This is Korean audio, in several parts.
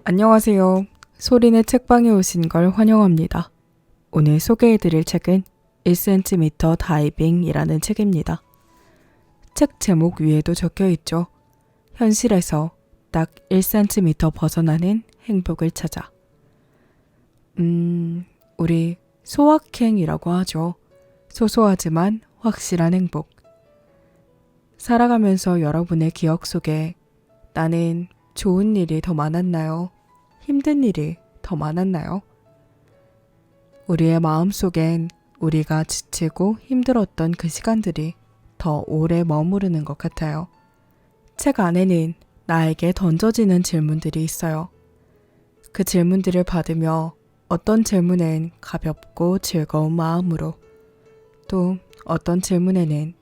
안녕하세요. 소리네 책방에 오신 걸 환영합니다. 오늘 소개해드릴 책은 1cm 다이빙이라는 책입니다. 책 제목 위에도 적혀 있죠. 현실에서 딱 1cm 벗어나는 행복을 찾아. 우리 소확행이라고 하죠. 소소하지만 확실한 행복. 살아가면서 여러분의 기억 속에 나는 좋은 일이 더 많았나요? 힘든 일이 더 많았나요? 우리의 마음속엔 우리가 지치고 힘들었던 그 시간들이 더 오래 머무르는 것 같아요. 책 안에는 나에게 던져지는 질문들이 있어요. 그 질문들을 받으며 어떤 질문엔 가볍고 즐거운 마음으로, 또 어떤 질문에는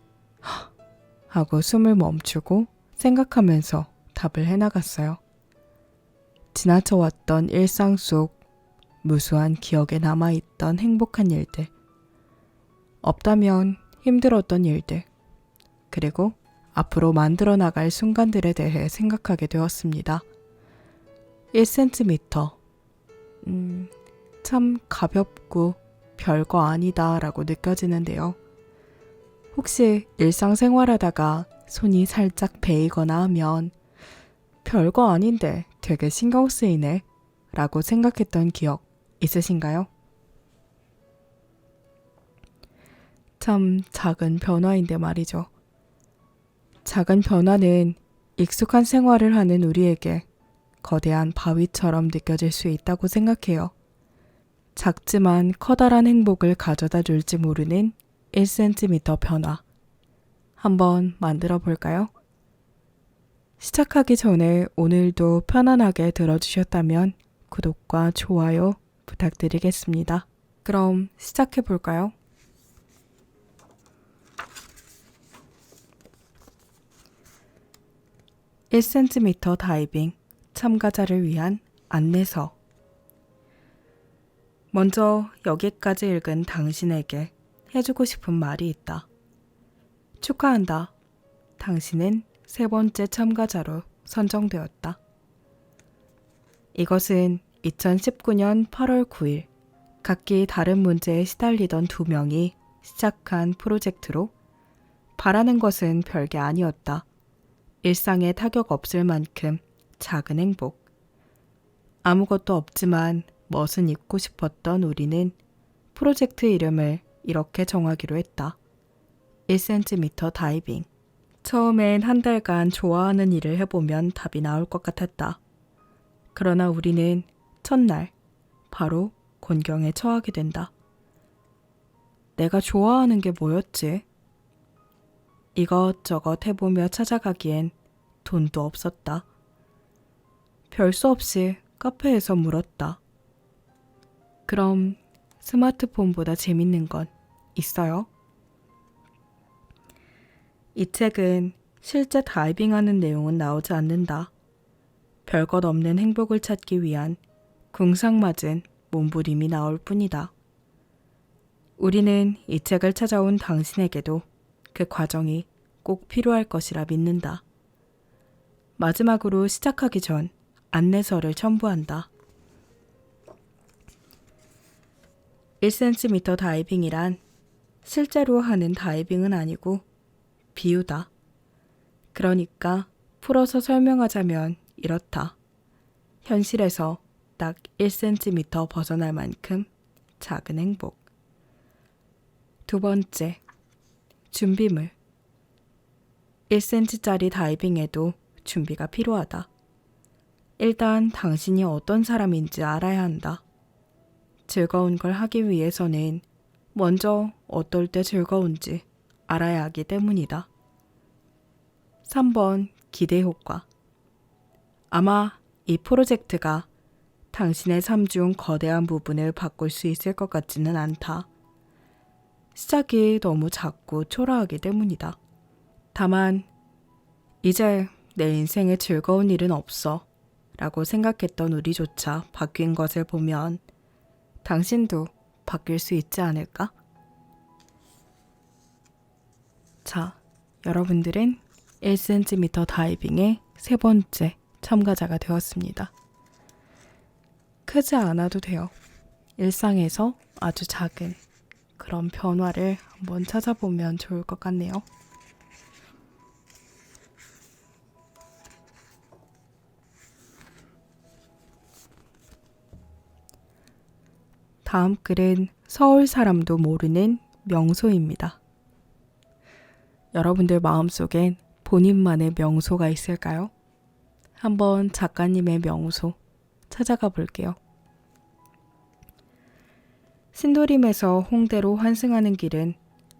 하고 숨을 멈추고 생각하면서 답을 해나갔어요. 지나쳐왔던 일상 속 무수한 기억에 남아있던 행복한 일들, 없다면 힘들었던 일들, 그리고 앞으로 만들어 나갈 순간들에 대해 생각하게 되었습니다. 1cm, 참 가볍고 별거 아니다 라고 느껴지는데요. 혹시 일상생활하다가 손이 살짝 베이거나 하면 별거 아닌데 되게 신경 쓰이네 라고 생각했던 기억 있으신가요? 참 작은 변화인데 말이죠. 작은 변화는 익숙한 생활을 하는 우리에게 거대한 바위처럼 느껴질 수 있다고 생각해요. 작지만 커다란 행복을 가져다 줄지 모르는 1cm 변화. 한번 만들어 볼까요? 시작하기 전에 오늘도 편안하게 들어주셨다면 구독과 좋아요 부탁드리겠습니다. 그럼 시작해 볼까요? (1cm) 다이빙 참가자를 위한 안내서. 먼저 여기까지 읽은 당신에게 해주고 싶은 말이 있다. 축하한다. 당신은 3번째 참가자로 선정되었다. 이것은 2019년 8월 9일 각기 다른 문제에 시달리던 2명이 시작한 프로젝트로 바라는 것은 별게 아니었다. 일상에 타격 없을 만큼 작은 행복. 아무것도 없지만 멋은 입고 싶었던 우리는 프로젝트 이름을 이렇게 정하기로 했다. 1cm 다이빙. 처음엔 한 달간 좋아하는 일을 해보면 답이 나올 것 같았다. 그러나 우리는 첫날 바로 곤경에 처하게 된다. 내가 좋아하는 게 뭐였지? 이것저것 해보며 찾아가기엔 돈도 없었다. 별 수 없이 카페에서 물었다. 그럼 스마트폰보다 재밌는 건 있어요? 이 책은 실제 다이빙하는 내용은 나오지 않는다. 별것 없는 행복을 찾기 위한 궁상맞은 몸부림이 나올 뿐이다. 우리는 이 책을 찾아온 당신에게도 그 과정이 꼭 필요할 것이라 믿는다. 마지막으로 시작하기 전 안내서를 첨부한다. 1cm 다이빙이란 실제로 하는 다이빙은 아니고 비유다. 그러니까 풀어서 설명하자면 이렇다. 현실에서 딱 1cm 벗어날 만큼 작은 행복. 2번째, 준비물. 1cm짜리 다이빙에도 준비가 필요하다. 일단 당신이 어떤 사람인지 알아야 한다. 즐거운 걸 하기 위해서는 먼저 어떨 때 즐거운지 알아야 하기 때문이다. 3번 기대 효과. 아마 이 프로젝트가 당신의 삶 중 거대한 부분을 바꿀 수 있을 것 같지는 않다. 시작이 너무 작고 초라하기 때문이다. 다만 이제 내 인생에 즐거운 일은 없어 라고 생각했던 우리조차 바뀐 것을 보면 당신도 바뀔 수 있지 않을까? 자, 여러분들은 1cm 다이빙의 3번째 참가자가 되었습니다. 크지 않아도 돼요. 일상에서 아주 작은 그런 변화를 한번 찾아보면 좋을 것 같네요. 다음 글은 서울 사람도 모르는 명소입니다. 여러분들 마음속엔 본인만의 명소가 있을까요? 한번 작가님의 명소 찾아가 볼게요. 신도림에서 홍대로 환승하는 길은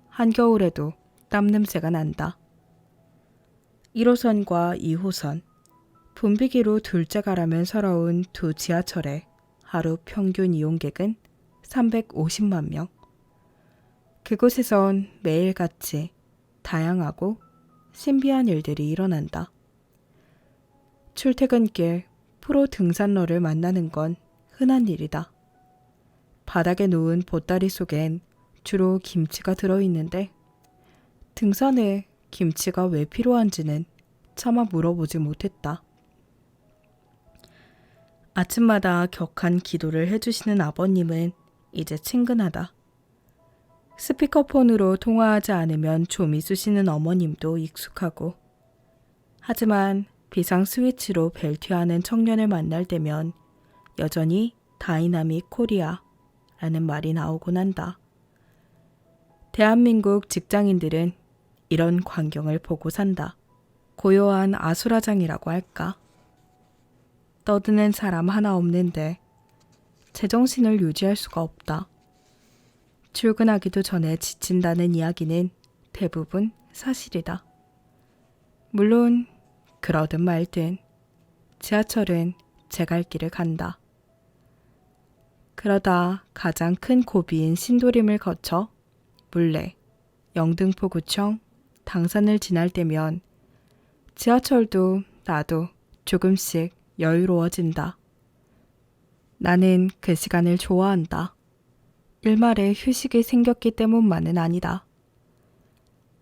한겨울에도 땀 냄새가 난다. 1호선과 2호선, 분비기로 둘째 가라면 서러운 두 지하철의 하루 평균 이용객은 350만 명. 그곳에선 매일같이 다양하고 신비한 일들이 일어난다. 출퇴근길 프로 등산러를 만나는 건 흔한 일이다. 바닥에 놓은 보따리 속엔 주로 김치가 들어있는데 등산에 김치가 왜 필요한지는 차마 물어보지 못했다. 아침마다 격한 기도를 해주시는 아버님은 이제 친근하다. 스피커폰으로 통화하지 않으면 좀이 쑤시는 어머님도 익숙하고, 하지만 비상 스위치로 벨트하는 청년을 만날 때면 여전히 다이나믹 코리아라는 말이 나오곤 한다. 대한민국 직장인들은 이런 광경을 보고 산다. 고요한 아수라장이라고 할까? 떠드는 사람 하나 없는데 제정신을 유지할 수가 없다. 출근하기도 전에 지친다는 이야기는 대부분 사실이다. 물론 그러든 말든 지하철은 제 갈 길을 간다. 그러다 가장 큰 고비인 신도림을 거쳐 물레, 영등포구청, 당산을 지날 때면 지하철도 나도 조금씩 여유로워진다. 나는 그 시간을 좋아한다. 일말의 휴식이 생겼기 때문만은 아니다.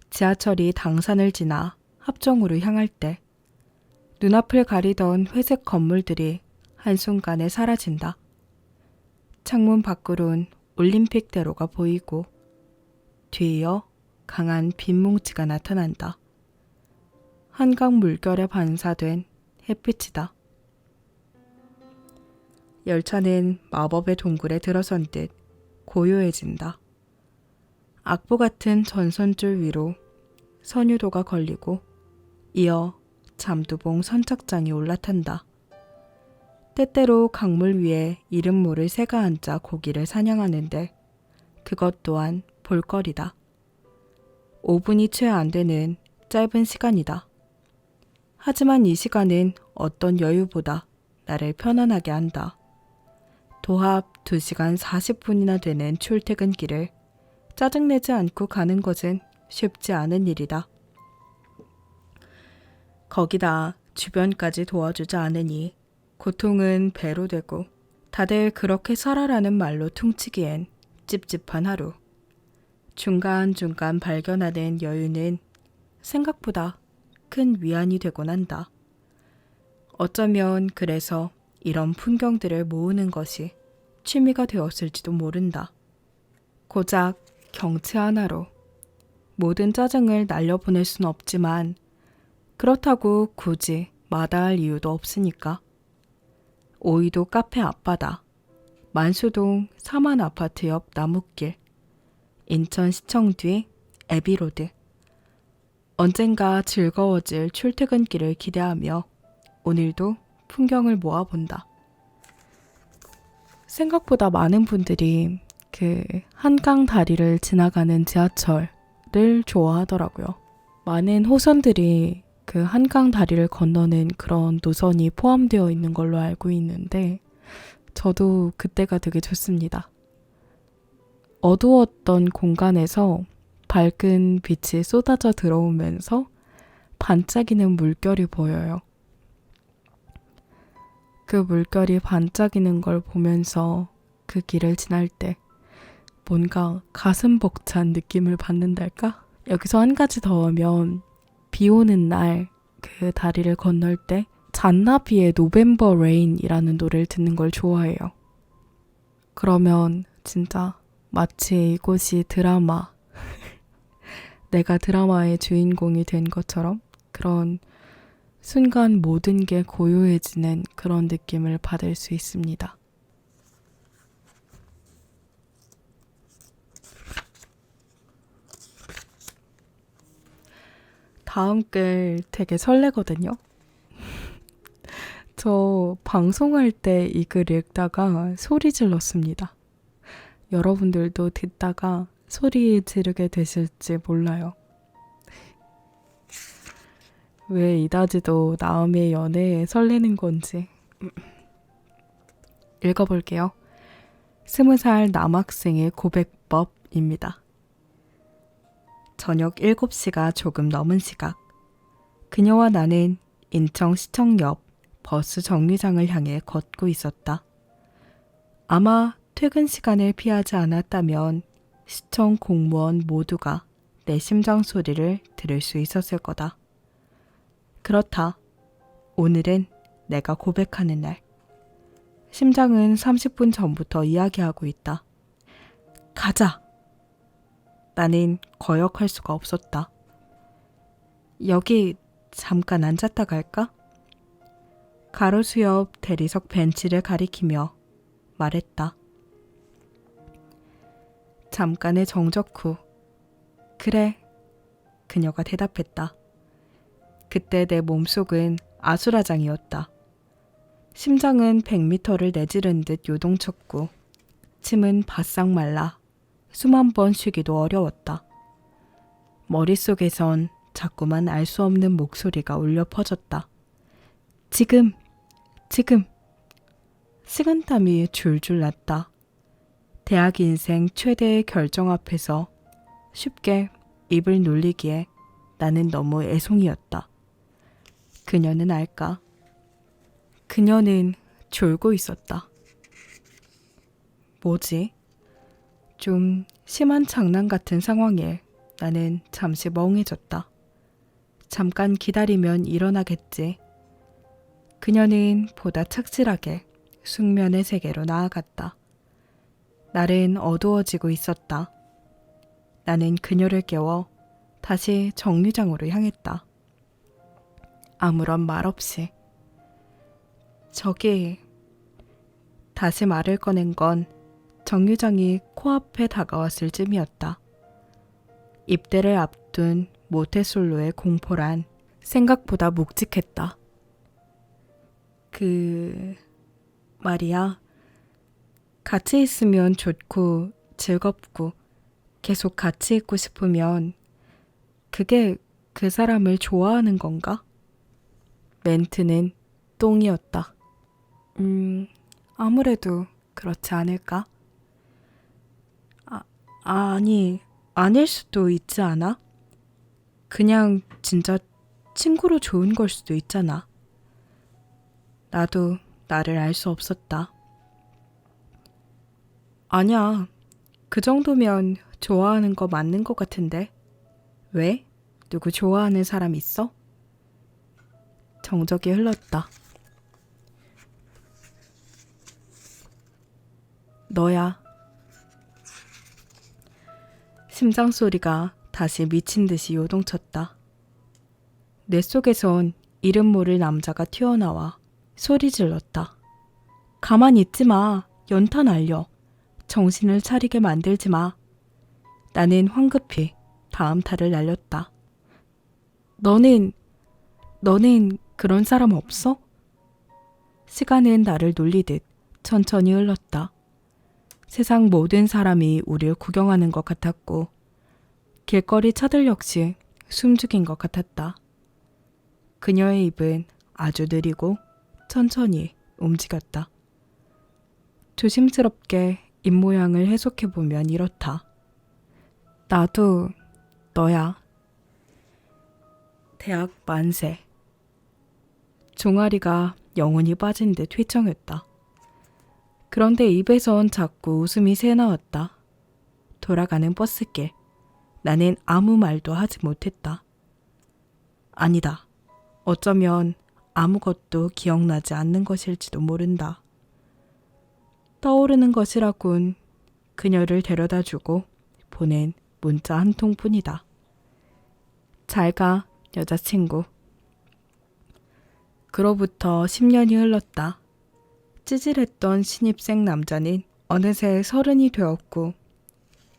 지하철이 당산을 지나 합정으로 향할 때 눈앞을 가리던 회색 건물들이 한순간에 사라진다. 창문 밖으론 올림픽대로가 보이고 뒤이어 강한 빗뭉치가 나타난다. 한강 물결에 반사된 햇빛이다. 열차는 마법의 동굴에 들어선 듯 고요해진다. 악보 같은 전선줄 위로 선유도가 걸리고 이어 잠두봉 선착장이 올라탄다. 때때로 강물 위에 이름 모를 새가 앉아 고기를 사냥하는데 그것 또한 볼거리다. 5분이 채 안 되는 짧은 시간이다. 하지만 이 시간은 어떤 여유보다 나를 편안하게 한다. 도합 2시간 40분이나 되는 출퇴근길을 짜증내지 않고 가는 것은 쉽지 않은 일이다. 거기다 주변까지 도와주지 않으니 고통은 배로 되고 다들 그렇게 살아라는 말로 퉁치기엔 찝찝한 하루. 중간중간 발견하는 여유는 생각보다 큰 위안이 되곤 한다. 어쩌면 그래서 이런 풍경들을 모으는 것이 취미가 되었을지도 모른다. 고작 경치 하나로 모든 짜증을 날려보낼 순 없지만 그렇다고 굳이 마다할 이유도 없으니까. 오이도 카페 앞바다, 만수동 사만 아파트 옆 나무길, 인천시청 뒤 애비로드. 언젠가 즐거워질 출퇴근길을 기대하며 오늘도 풍경을 모아본다. 생각보다 많은 분들이 그 한강 다리를 지나가는 지하철을 좋아하더라고요. 많은 호선들이 그 한강 다리를 건너는 그런 노선이 포함되어 있는 걸로 알고 있는데 저도 그때가 되게 좋습니다. 어두웠던 공간에서 밝은 빛이 쏟아져 들어오면서 반짝이는 물결이 보여요. 그 물결이 반짝이는 걸 보면서 그 길을 지날 때 뭔가 가슴 벅찬 느낌을 받는달까? 여기서 한 가지 더 하면 비 오는 날 그 다리를 건널 때 잔나비의 노벰버 레인이라는 노래를 듣는 걸 좋아해요. 그러면 진짜 마치 이곳이 드라마, 내가 드라마의 주인공이 된 것처럼 그런 순간 모든 게 고요해지는 그런 느낌을 받을 수 있습니다. 다음 글 되게 설레거든요. 저 방송할 때 이 글 읽다가 소리 질렀습니다. 여러분들도 듣다가 소리 지르게 되실지 몰라요. 왜 이다지도 나음의 연애에 설레는 건지. 읽어볼게요. 20살 남학생의 고백법입니다. 저녁 7시가 조금 넘은 시각. 그녀와 나는 인천시청 옆 버스 정류장을 향해 걷고 있었다. 아마 퇴근 시간을 피하지 않았다면 시청 공무원 모두가 내 심장 소리를 들을 수 있었을 거다. 그렇다. 오늘은 내가 고백하는 날. 심장은 30분 전부터 이야기하고 있다. 가자! 나는 거역할 수가 없었다. 여기 잠깐 앉았다 갈까? 가로수 옆 대리석 벤치를 가리키며 말했다. 잠깐의 정적 후 그래, 그녀가 대답했다. 그때 내 몸속은 아수라장이었다. 심장은 100m를 내지른 듯 요동쳤고 침은 바싹 말라 숨 한 번 쉬기도 어려웠다. 머릿속에선 자꾸만 알 수 없는 목소리가 울려 퍼졌다. 지금! 식은땀이 줄줄 났다. 대학 인생 최대의 결정 앞에서 쉽게 입을 놀리기에 나는 너무 애송이었다. 그녀는 알까? 그녀는 졸고 있었다. 뭐지? 좀 심한 장난 같은 상황에 나는 잠시 멍해졌다. 잠깐 기다리면 일어나겠지. 그녀는 보다 착실하게 숙면의 세계로 나아갔다. 날은 어두워지고 있었다. 나는 그녀를 깨워 다시 정류장으로 향했다. 아무런 말 없이. 저기, 다시 말을 꺼낸 건 정류장이 코앞에 다가왔을 쯤이었다. 입대를 앞둔 모태솔로의 공포란 생각보다 묵직했다. 말이야. 같이 있으면 좋고 즐겁고 계속 같이 있고 싶으면 그게 그 사람을 좋아하는 건가? 멘트는 똥이었다. 아무래도 그렇지 않을까? 아니, 아닐 수도 있지 않아? 그냥 진짜 친구로 좋은 걸 수도 있잖아. 나도 나를 알 수 없었다. 아니야, 그 정도면 좋아하는 거 맞는 것 같은데. 왜? 누구 좋아하는 사람 있어? 정적이 흘렀다. 너야. 심장 소리가 다시 미친 듯이 요동쳤다. 뇌 속에선 이름 모를 남자가 튀어나와 소리 질렀다. 가만히 있지 마. 연탄 알려. 정신을 차리게 만들지 마. 나는 황급히 다음 탈을 날렸다. 너는 그런 사람 없어? 시간은 나를 놀리듯 천천히 흘렀다. 세상 모든 사람이 우릴 구경하는 것 같았고 길거리 차들 역시 숨죽인 것 같았다. 그녀의 입은 아주 느리고 천천히 움직였다. 조심스럽게 입모양을 해석해보면 이렇다. 나도 너야. 대학 만세. 종아리가 영혼이 빠진 듯 휘청였다. 그런데 입에선 자꾸 웃음이 새나왔다. 돌아가는 버스길. 나는 아무 말도 하지 못했다. 아니다. 어쩌면 아무것도 기억나지 않는 것일지도 모른다. 떠오르는 것이라곤 그녀를 데려다주고 보낸 문자 한 통뿐이다. 잘 가, 여자친구. 그로부터 10년이 흘렀다. 찌질했던 신입생 남자는 어느새 30이 되었고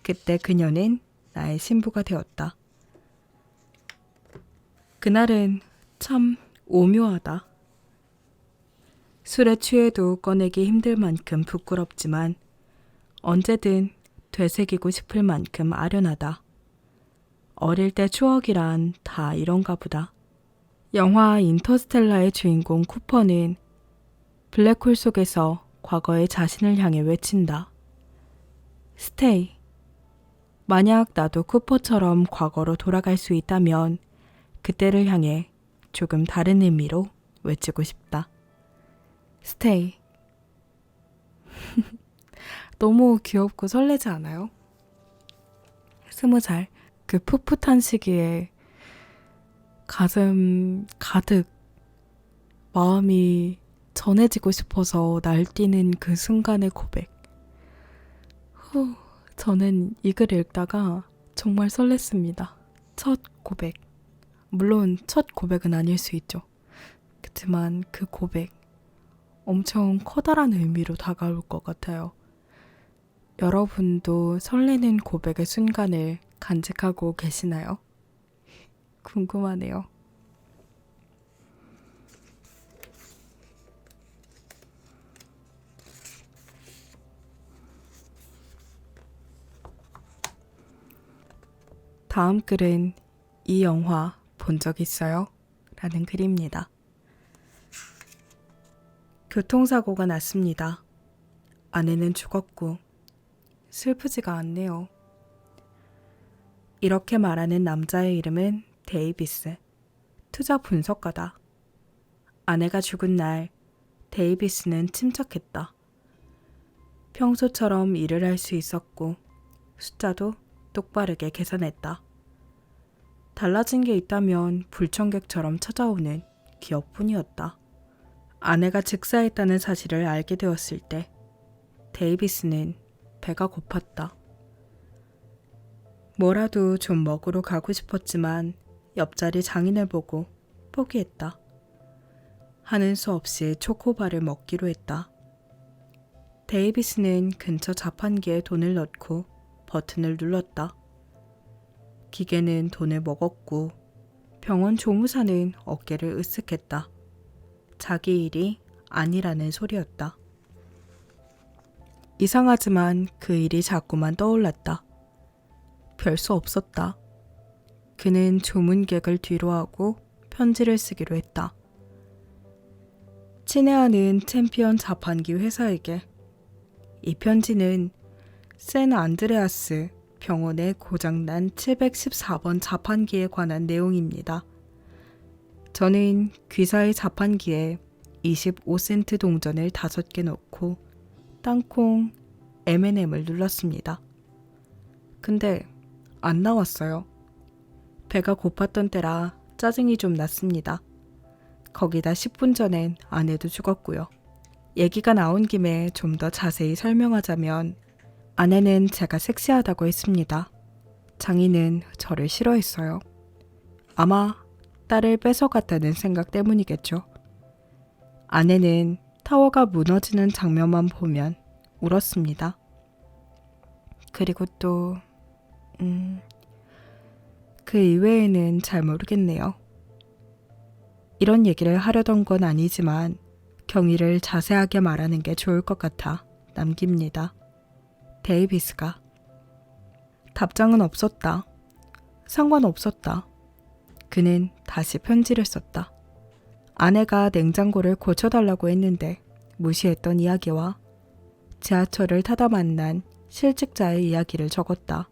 그때 그녀는 나의 신부가 되었다. 그날은 참 오묘하다. 술에 취해도 꺼내기 힘들 만큼 부끄럽지만 언제든 되새기고 싶을 만큼 아련하다. 어릴 때 추억이란 다 이런가 보다. 영화 인터스텔라의 주인공 쿠퍼는 블랙홀 속에서 과거의 자신을 향해 외친다. 스테이. 만약 나도 쿠퍼처럼 과거로 돌아갈 수 있다면 그때를 향해 조금 다른 의미로 외치고 싶다. 스테이. 너무 귀엽고 설레지 않아요? 20살 그 풋풋한 시기에 가슴 가득 마음이 전해지고 싶어서 날뛰는 그 순간의 고백. 저는 이 글을 읽다가 정말 설렜습니다. 첫 고백. 물론 첫 고백은 아닐 수 있죠. 그렇지만 그 고백 엄청 커다란 의미로 다가올 것 같아요. 여러분도 설레는 고백의 순간을 간직하고 계시나요? 궁금하네요. 다음 글은 이 영화 본 적 있어요? 라는 글입니다. 교통사고가 났습니다. 아내는 죽었고 슬프지가 않네요. 이렇게 말하는 남자의 이름은 데이비스, 투자 분석가다. 아내가 죽은 날 데이비스는 침착했다. 평소처럼 일을 할 수 있었고 숫자도 똑바르게 계산했다. 달라진 게 있다면 불청객처럼 찾아오는 기억뿐이었다. 아내가 즉사했다는 사실을 알게 되었을 때 데이비스는 배가 고팠다. 뭐라도 좀 먹으러 가고 싶었지만 옆자리 장인을 보고 포기했다. 하는 수 없이 초코바를 먹기로 했다. 데이비스는 근처 자판기에 돈을 넣고 버튼을 눌렀다. 기계는 돈을 먹었고 병원 조무사는 어깨를 으쓱했다. 자기 일이 아니라는 소리였다. 이상하지만 그 일이 자꾸만 떠올랐다. 별 수 없었다. 그는 조문객을 뒤로하고 편지를 쓰기로 했다. 친애하는 챔피언 자판기 회사에게. 이 편지는 샌 안드레아스 병원의 고장난 714번 자판기에 관한 내용입니다. 저는 귀사의 자판기에 25센트 동전을 5개 넣고 땅콩 M&M을 눌렀습니다. 근데 안 나왔어요. 배가 고팠던 때라 짜증이 좀 났습니다. 거기다 10분 전엔 아내도 죽었고요. 얘기가 나온 김에 좀 더 자세히 설명하자면 아내는 제가 섹시하다고 했습니다. 장인은 저를 싫어했어요. 아마 딸을 뺏어갔다는 생각 때문이겠죠. 아내는 타워가 무너지는 장면만 보면 울었습니다. 그리고 또 그 이외에는 잘 모르겠네요. 이런 얘기를 하려던 건 아니지만 경위를 자세하게 말하는 게 좋을 것 같아 남깁니다. 데이비스가. 답장은 없었다. 상관없었다. 그는 다시 편지를 썼다. 아내가 냉장고를 고쳐달라고 했는데 무시했던 이야기와 지하철을 타다 만난 실직자의 이야기를 적었다.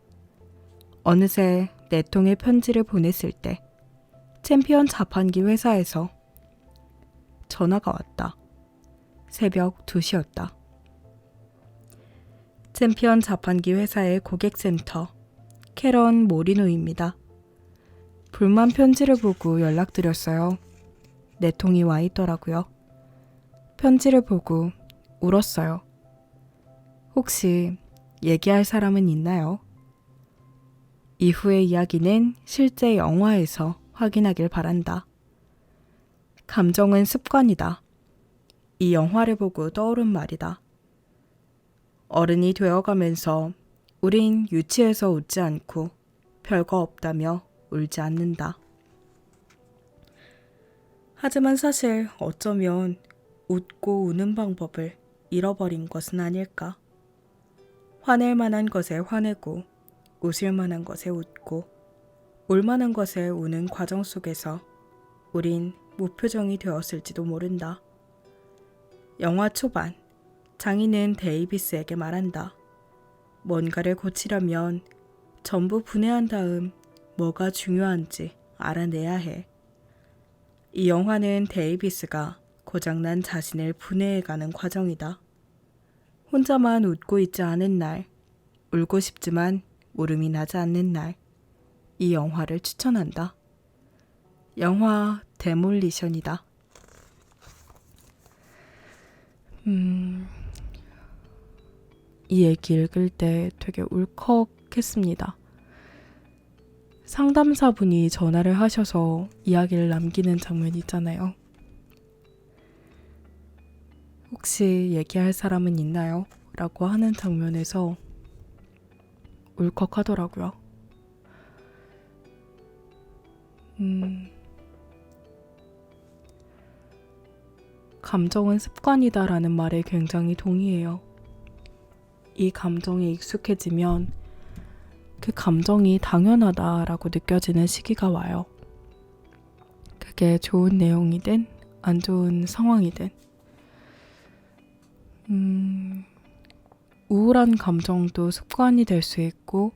어느새 4통의 편지를 보냈을 때 챔피언 자판기 회사에서 전화가 왔다. 새벽 2시였다. 챔피언 자판기 회사의 고객센터 캐런 모리노입니다. 불만 편지를 보고 연락드렸어요. 4통이 와 있더라고요. 편지를 보고 울었어요. 혹시 얘기할 사람은 있나요? 이후의 이야기는 실제 영화에서 확인하길 바란다. 감정은 습관이다. 이 영화를 보고 떠오른 말이다. 어른이 되어가면서 우린 유치해서 웃지 않고 별거 없다며 울지 않는다. 하지만 사실 어쩌면 웃고 우는 방법을 잃어버린 것은 아닐까? 화낼 만한 것에 화내고 웃을 만한 것에 웃고 울 만한 것에 우는 과정 속에서 우린 무표정이 되었을지도 모른다. 영화 초반, 장인은 데이비스에게 말한다. 뭔가를 고치려면 전부 분해한 다음 뭐가 중요한지 알아내야 해. 이 영화는 데이비스가 고장난 자신을 분해해가는 과정이다. 혼자만 웃고 있지 않은 날, 울고 싶지만 울음이 나지 않는 날, 이 영화를 추천한다. 영화 데몰리션이다. 이 얘기 읽을 때 되게 울컥했습니다. 상담사분이 전화를 하셔서 이야기를 남기는 장면이 있잖아요. 혹시 얘기할 사람은 있나요? 라고 하는 장면에서 울컥하더라고요. 감정은 습관이다라는 말에 굉장히 동의해요. 이 감정에 익숙해지면 그 감정이 당연하다라고 느껴지는 시기가 와요. 그게 좋은 내용이든 안 좋은 상황이든. 우울한 감정도 습관이 될 수 있고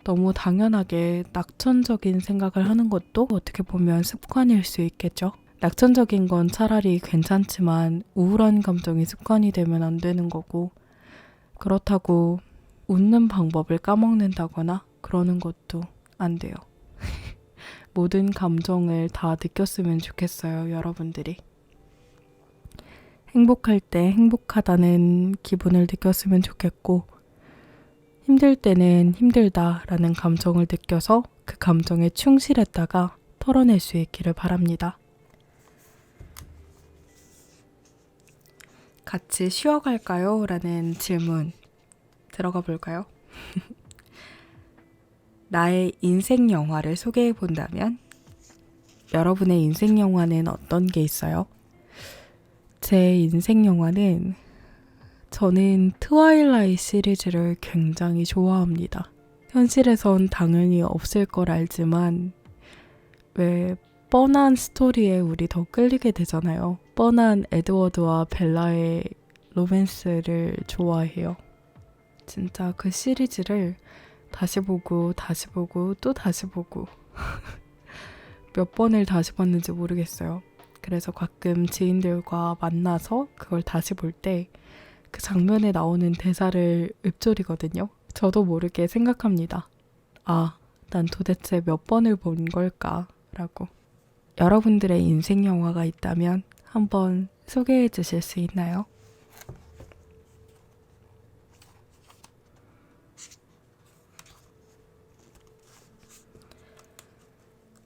너무 당연하게 낙천적인 생각을 하는 것도 어떻게 보면 습관일 수 있겠죠. 낙천적인 건 차라리 괜찮지만 우울한 감정이 습관이 되면 안 되는 거고 그렇다고 웃는 방법을 까먹는다거나 그러는 것도 안 돼요. 모든 감정을 다 느꼈으면 좋겠어요, 여러분들이. 행복할 때 행복하다는 기분을 느꼈으면 좋겠고 힘들 때는 힘들다라는 감정을 느껴서 그 감정에 충실했다가 털어낼 수 있기를 바랍니다. 같이 쉬어갈까요? 라는 질문 들어가 볼까요? 나의 인생 영화를 소개해 본다면 여러분의 인생 영화는 어떤 게 있어요? 제 인생 영화는 저는 트와일라이트 시리즈를 굉장히 좋아합니다. 현실에선 당연히 없을 걸 알지만 왜 뻔한 스토리에 우리 더 끌리게 되잖아요. 뻔한 에드워드와 벨라의 로맨스를 좋아해요. 진짜 그 시리즈를 다시 보고 다시 보고 또 다시 보고 몇 번을 다시 봤는지 모르겠어요. 그래서 가끔 지인들과 만나서 그걸 다시 볼 때 그 장면에 나오는 대사를 읊조리거든요. 저도 모르게 생각합니다. 아, 난 도대체 몇 번을 본 걸까? 라고. 여러분들의 인생 영화가 있다면 한번 소개해 주실 수 있나요?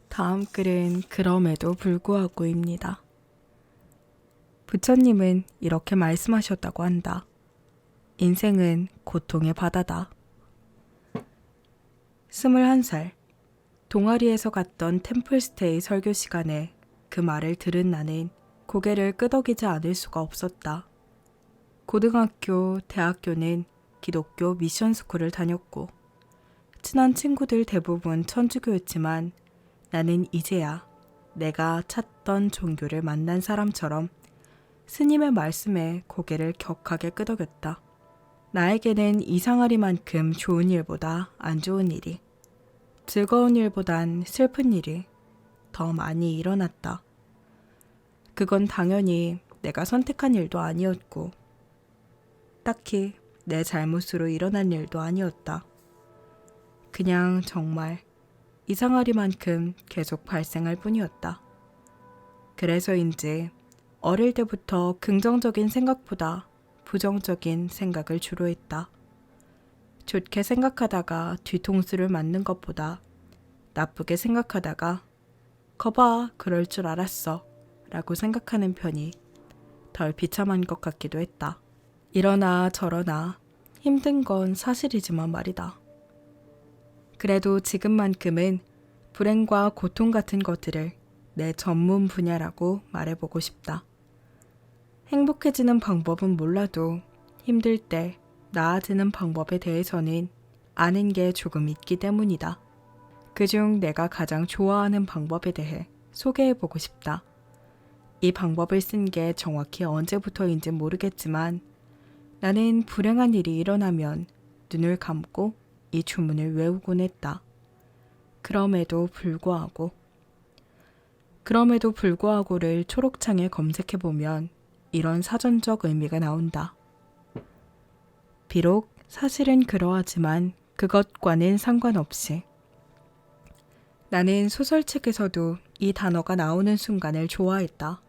다음 글은 그럼에도 불구하고입니다. 부처님은 이렇게 말씀하셨다고 한다. 인생은 고통의 바다다. 21살, 동아리에서 갔던 템플스테이 설교 시간에 그 말을 들은 나는 고개를 끄덕이지 않을 수가 없었다. 고등학교, 대학교는 기독교 미션스쿨을 다녔고 친한 친구들 대부분 천주교였지만 나는 이제야 내가 찾던 종교를 만난 사람처럼 스님의 말씀에 고개를 격하게 끄덕였다. 나에게는 이상하리만큼 좋은 일보다 안 좋은 일이, 즐거운 일보단 슬픈 일이 더 많이 일어났다. 그건 당연히 내가 선택한 일도 아니었고 딱히 내 잘못으로 일어난 일도 아니었다. 그냥 정말 이상하리만큼 계속 발생할 뿐이었다. 그래서인지 어릴 때부터 긍정적인 생각보다 부정적인 생각을 주로 했다. 좋게 생각하다가 뒤통수를 맞는 것보다 나쁘게 생각하다가 거봐, 그럴 줄 알았어 라고 생각하는 편이 덜 비참한 것 같기도 했다. 이러나 저러나 힘든 건 사실이지만 말이다. 그래도 지금만큼은 불행과 고통 같은 것들을 내 전문 분야라고 말해보고 싶다. 행복해지는 방법은 몰라도 힘들 때 나아지는 방법에 대해서는 아는 게 조금 있기 때문이다. 그중 내가 가장 좋아하는 방법에 대해 소개해보고 싶다. 이 방법을 쓴 게 정확히 언제부터인지 모르겠지만 나는 불행한 일이 일어나면 눈을 감고 이 주문을 외우곤 했다. 그럼에도 불구하고를 초록창에 검색해보면 이런 사전적 의미가 나온다. 비록 사실은 그러하지만 그것과는 상관없이 나는 소설책에서도 이 단어가 나오는 순간을 좋아했다.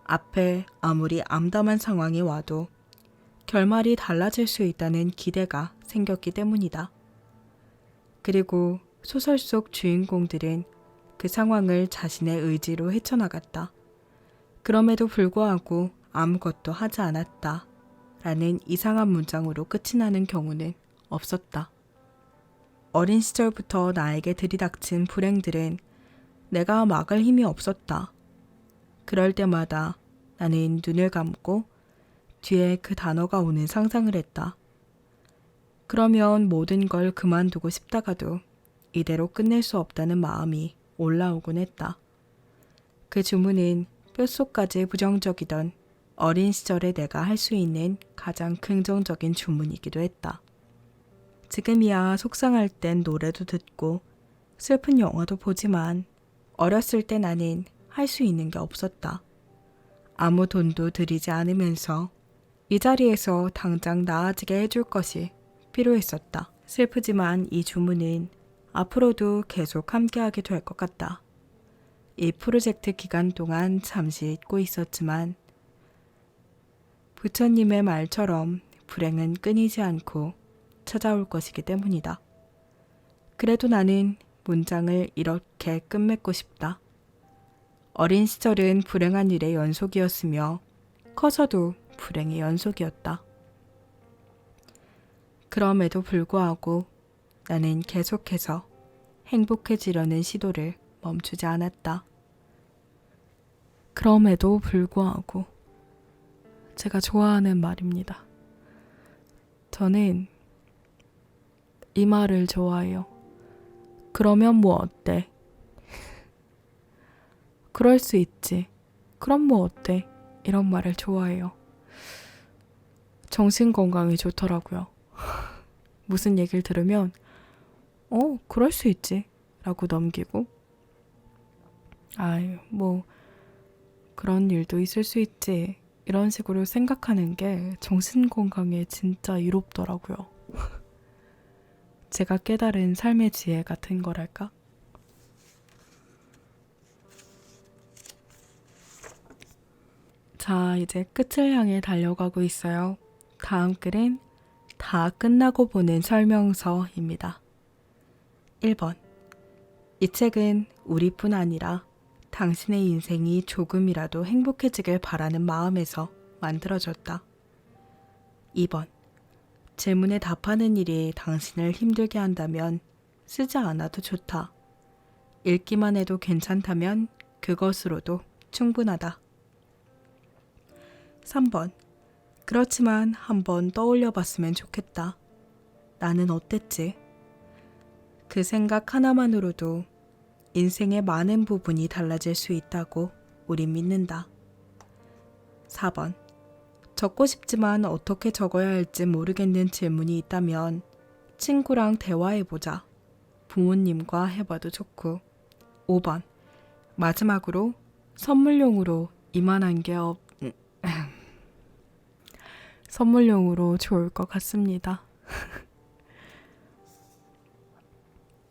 앞에 아무리 암담한 상황이 와도 결말이 달라질 수 있다는 기대가 생겼기 때문이다. 그리고 소설 속 주인공들은 그 상황을 자신의 의지로 헤쳐나갔다. 그럼에도 불구하고 아무것도 하지 않았다. 라는 이상한 문장으로 끝이 나는 경우는 없었다. 어린 시절부터 나에게 들이닥친 불행들은 내가 막을 힘이 없었다. 그럴 때마다 나는 눈을 감고 뒤에 그 단어가 오는 상상을 했다. 그러면 모든 걸 그만두고 싶다가도 이대로 끝낼 수 없다는 마음이 올라오곤 했다. 그 주문은 뼛속까지 부정적이던 어린 시절에 내가 할 수 있는 가장 긍정적인 주문이기도 했다. 지금이야 속상할 땐 노래도 듣고 슬픈 영화도 보지만 어렸을 때 나는 할 수 있는 게 없었다. 아무 돈도 들이지 않으면서 이 자리에서 당장 나아지게 해줄 것이 필요했었다. 슬프지만 이 주문은 앞으로도 계속 함께하게 될 것 같다. 이 프로젝트 기간 동안 잠시 잊고 있었지만 부처님의 말처럼 불행은 끊이지 않고 찾아올 것이기 때문이다. 그래도 나는 문장을 이렇게 끝맺고 싶다. 어린 시절은 불행한 일의 연속이었으며 커서도 불행의 연속이었다. 그럼에도 불구하고 나는 계속해서 행복해지려는 시도를 멈추지 않았다. 그럼에도 불구하고 제가 좋아하는 말입니다. 저는 이 말을 좋아해요. 그러면 뭐 어때? 그럴 수 있지. 그럼 뭐 어때? 이런 말을 좋아해요. 정신 건강에 좋더라고요. 무슨 얘기를 들으면 그럴 수 있지 라고 넘기고 아유 뭐 그런 일도 있을 수 있지 이런 식으로 생각하는 게 정신 건강에 진짜 이롭더라고요. 제가 깨달은 삶의 지혜 같은 거랄까? 자, 이제 끝을 향해 달려가고 있어요. 다음 글은 다 끝나고 보는 설명서입니다. 1번. 이 책은 우리뿐 아니라 당신의 인생이 조금이라도 행복해지길 바라는 마음에서 만들어졌다. 2번. 질문에 답하는 일이 당신을 힘들게 한다면 쓰지 않아도 좋다. 읽기만 해도 괜찮다면 그것으로도 충분하다. 3번. 그렇지만 한번 떠올려 봤으면 좋겠다. 나는 어땠지? 그 생각 하나만으로도 인생의 많은 부분이 달라질 수 있다고 우린 믿는다. 4번. 적고 싶지만 어떻게 적어야 할지 모르겠는 질문이 있다면 친구랑 대화해보자. 부모님과 해봐도 좋고. 5번. 마지막으로 선물용으로 이만한 게 선물용으로 좋을 것 같습니다.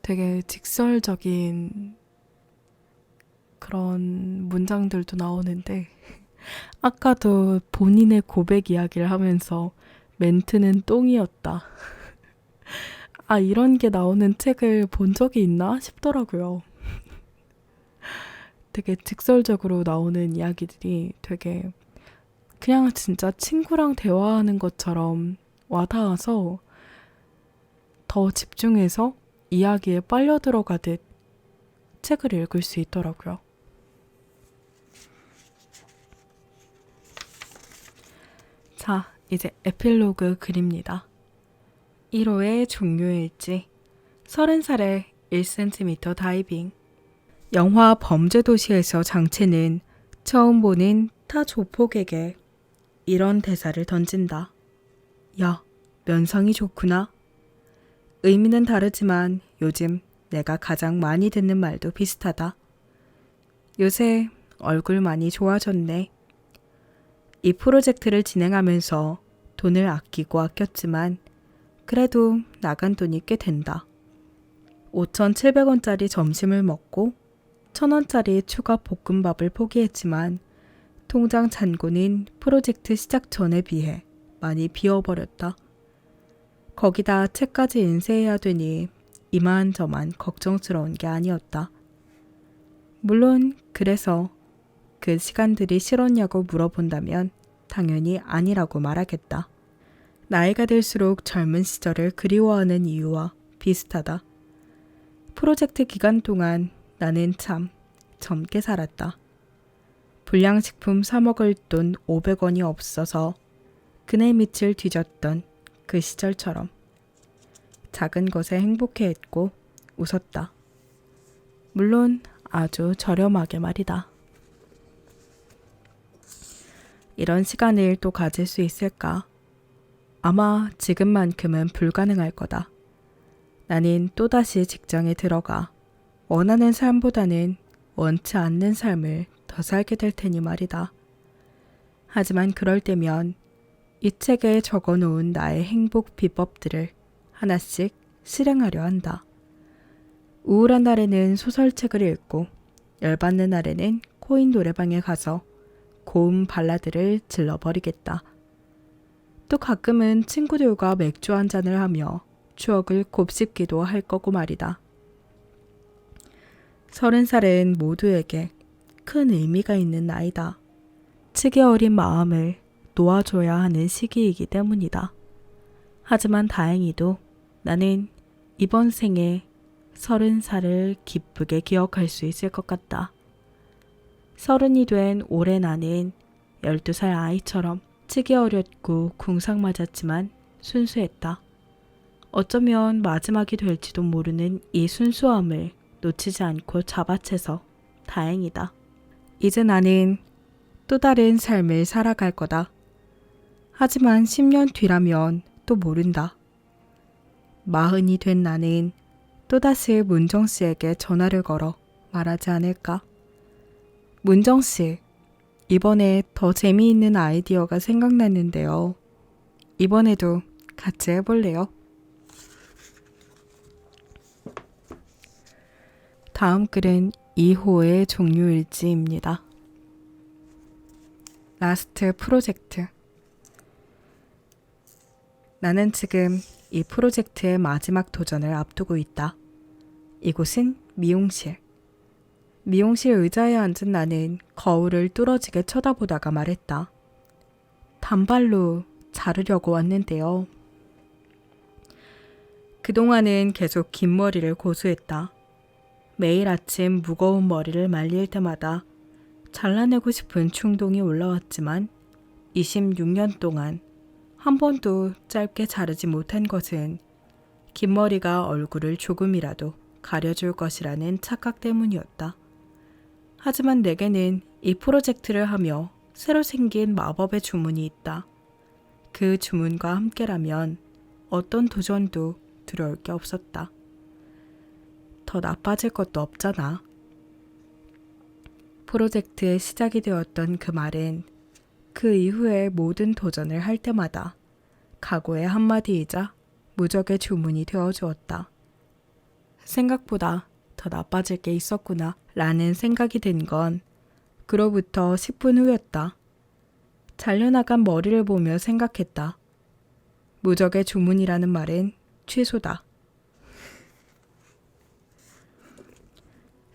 되게 직설적인 그런 문장들도 나오는데 아까도 본인의 고백 이야기를 하면서 멘트는 똥이었다. 아, 이런 게 나오는 책을 본 적이 있나 싶더라고요. 되게 직설적으로 나오는 이야기들이 되게 그냥 진짜 친구랑 대화하는 것처럼 와닿아서 더 집중해서 이야기에 빨려 들어가듯 책을 읽을 수 있더라고요. 자, 이제 에필로그 글입니다. 1호의 종료일지 30살의 1cm 다이빙. 영화 범죄도시에서 장첸은 처음 보는 타 조폭에게 이런 대사를 던진다. 야, 면상이 좋구나. 의미는 다르지만 요즘 내가 가장 많이 듣는 말도 비슷하다. 요새 얼굴 많이 좋아졌네. 이 프로젝트를 진행하면서 돈을 아끼고 아꼈지만 그래도 나간 돈이 꽤 된다. 5,700원짜리 점심을 먹고 1,000원짜리 추가 볶음밥을 포기했지만 통장 잔고는 프로젝트 시작 전에 비해 많이 비어버렸다. 거기다 책까지 인쇄해야 되니 이만저만 걱정스러운 게 아니었다. 물론 그래서 그 시간들이 싫었냐고 물어본다면 당연히 아니라고 말하겠다. 나이가 들수록 젊은 시절을 그리워하는 이유와 비슷하다. 프로젝트 기간 동안 나는 참 젊게 살았다. 불량식품 사 먹을 돈 500원이 없어서 그네 밑을 뒤졌던 그 시절처럼 작은 것에 행복해했고 웃었다. 물론 아주 저렴하게 말이다. 이런 시간을 또 가질 수 있을까? 아마 지금만큼은 불가능할 거다. 나는 또다시 직장에 들어가 원하는 삶보다는 원치 않는 삶을 더 살게 될 테니 말이다. 하지만 그럴 때면 이 책에 적어놓은 나의 행복 비법들을 하나씩 실행하려 한다. 우울한 날에는 소설책을 읽고 열받는 날에는 코인 노래방에 가서 고음 발라드를 질러버리겠다. 또 가끔은 친구들과 맥주 한 잔을 하며 추억을 곱씹기도 할 거고 말이다. 30살은 모두에게 큰 의미가 있는 나이다. 치기 어린 마음을 놓아줘야 하는 시기이기 때문이다. 하지만 다행히도 나는 이번 생에 30살을 기쁘게 기억할 수 있을 것 같다. 30이 된 올해 나는 12살 아이처럼 치기 어렸고 궁상 맞았지만 순수했다. 어쩌면 마지막이 될지도 모르는 이 순수함을 놓치지 않고 잡아채서 다행이다. 이제 나는 또 다른 삶을 살아갈 거다. 하지만 10년 뒤라면 또 모른다. 40이 된 나는 또다시 문정 씨에게 전화를 걸어 말하지 않을까? 문정 씨, 이번에 더 재미있는 아이디어가 생각났는데요. 이번에도 같이 해볼래요? 다음 글은 2호의 종료일지입니다. 라스트 프로젝트. 나는 지금 이 프로젝트의 마지막 도전을 앞두고 있다. 이곳은 미용실. 미용실 의자에 앉은 나는 거울을 뚫어지게 쳐다보다가 말했다. 단발로 자르려고 왔는데요. 그동안은 계속 긴 머리를 고수했다. 매일 아침 무거운 머리를 말릴 때마다 잘라내고 싶은 충동이 올라왔지만 26년 동안 한 번도 짧게 자르지 못한 것은 긴 머리가 얼굴을 조금이라도 가려줄 것이라는 착각 때문이었다. 하지만 내게는 이 프로젝트를 하며 새로 생긴 마법의 주문이 있다. 그 주문과 함께라면 어떤 도전도 두려울 게 없었다. 더 나빠질 것도 없잖아. 프로젝트의 시작이 되었던 그 말은 그 이후에 모든 도전을 할 때마다 각오의 한마디이자 무적의 주문이 되어주었다. 생각보다 더 나빠질 게 있었구나 라는 생각이 든 건 그로부터 10분 후였다. 잘려나간 머리를 보며 생각했다. 무적의 주문이라는 말은 취소다.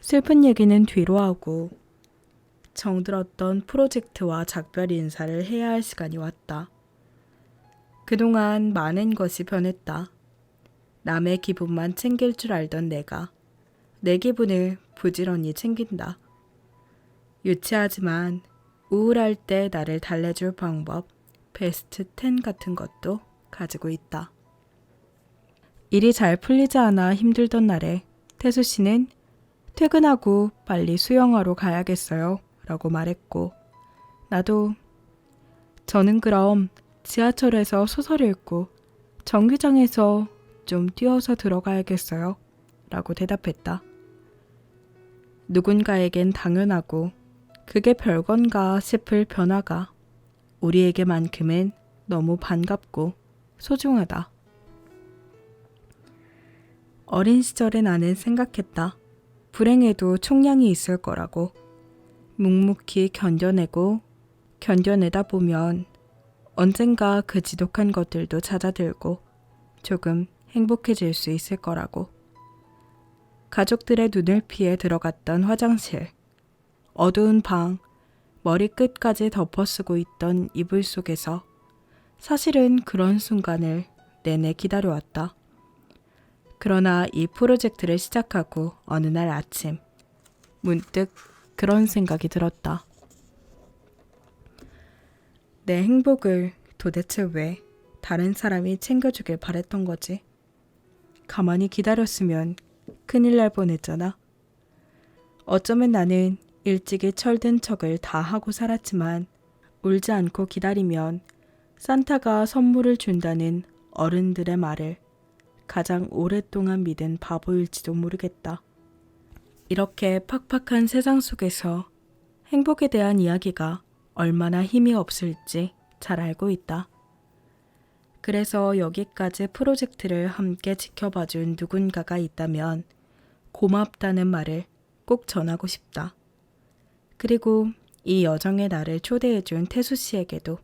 슬픈 얘기는 뒤로 하고 정들었던 프로젝트와 작별 인사를 해야 할 시간이 왔다. 그동안 많은 것이 변했다. 남의 기분만 챙길 줄 알던 내가 내 기분을 부지런히 챙긴다. 유치하지만 우울할 때 나를 달래줄 방법 베스트 10 같은 것도 가지고 있다. 일이 잘 풀리지 않아 힘들던 날에 태수 씨는 퇴근하고 빨리 수영하러 가야겠어요 라고 말했고 나도 저는 그럼 지하철에서 소설 읽고 정류장에서 좀 뛰어서 들어가야겠어요 라고 대답했다. 누군가에겐 당연하고 그게 별건가 싶을 변화가 우리에게만큼은 너무 반갑고 소중하다. 어린 시절에 나는 생각했다. 불행해도 총량이 있을 거라고. 묵묵히 견뎌내다 보면 언젠가 그 지독한 것들도 잦아들고 조금 행복해질 수 있을 거라고. 가족들의 눈을 피해 들어갔던 화장실, 어두운 방, 머리끝까지 덮어쓰고 있던 이불 속에서 사실은 그런 순간을 내내 기다려왔다. 그러나 이 프로젝트를 시작하고 어느 날 아침 문득 그런 생각이 들었다. 내 행복을 도대체 왜 다른 사람이 챙겨주길 바랬던 거지? 가만히 기다렸으면 큰일 날 뻔했잖아. 어쩌면 나는 일찍이 철든 척을 다 하고 살았지만 울지 않고 기다리면 산타가 선물을 준다는 어른들의 말을 가장 오랫동안 믿은 바보일지도 모르겠다. 이렇게 팍팍한 세상 속에서 행복에 대한 이야기가 얼마나 힘이 없을지 잘 알고 있다. 그래서 여기까지 프로젝트를 함께 지켜봐준 누군가가 있다면 고맙다는 말을 꼭 전하고 싶다. 그리고 이 여정에 나를 초대해준 태수 씨에게도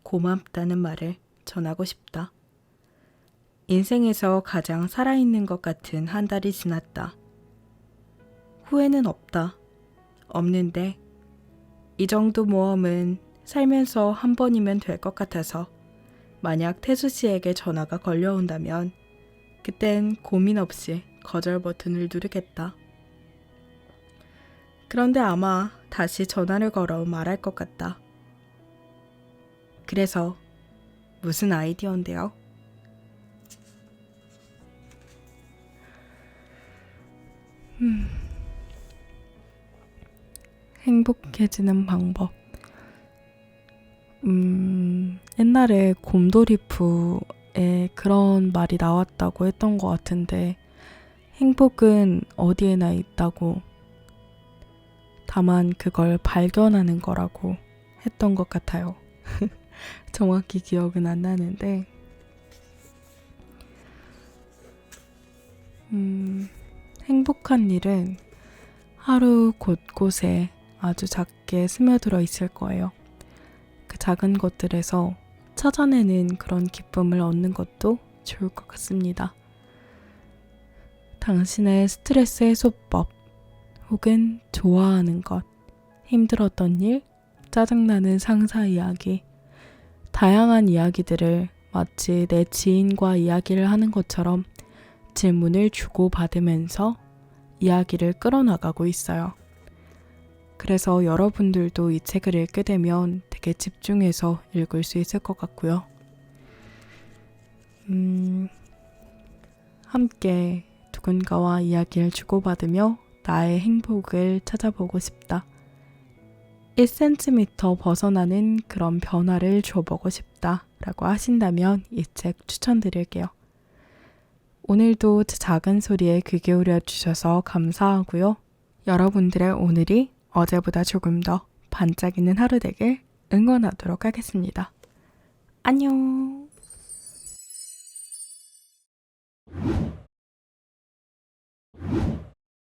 고맙다는 말을 전하고 싶다. 인생에서 가장 살아있는 것 같은 한 달이 지났다. 후회는 없다. 없는데 이 정도 모험은 살면서 한 번이면 될 것 같아서 만약 태수 씨에게 전화가 걸려온다면 그땐 고민 없이 거절 버튼을 누르겠다. 그런데 아마 다시 전화를 걸어 말할 것 같다. 그래서 무슨 아이디어인데요? 행복해지는 방법. 옛날에 곰돌이푸에 그런 말이 나왔다고 했던 것 같은데 행복은 어디에나 있다고 다만 그걸 발견하는 거라고 했던 것 같아요. 정확히 기억은 안 나는데 행복한 일은 하루 곳곳에 아주 작게 스며들어 있을 거예요. 그 작은 것들에서 찾아내는 그런 기쁨을 얻는 것도 좋을 것 같습니다. 당신의 스트레스 해소법 혹은 좋아하는 것, 힘들었던 일, 짜증나는 상사 이야기, 다양한 이야기들을 마치 내 지인과 이야기를 하는 것처럼 질문을 주고받으면서 이야기를 끌어나가고 있어요. 그래서 여러분들도 이 책을 읽게 되면 되게 집중해서 읽을 수 있을 것 같고요. 함께 누군가와 이야기를 주고받으며 나의 행복을 찾아보고 싶다. 1cm 벗어나는 그런 변화를 줘보고 싶다 라고 하신다면 이 책 추천드릴게요. 오늘도 제 작은 소리에 귀 기울여 주셔서 감사하고요. 여러분들의 오늘이 어제보다 조금 더 반짝이는 하루 되길 응원하도록 하겠습니다. 안녕.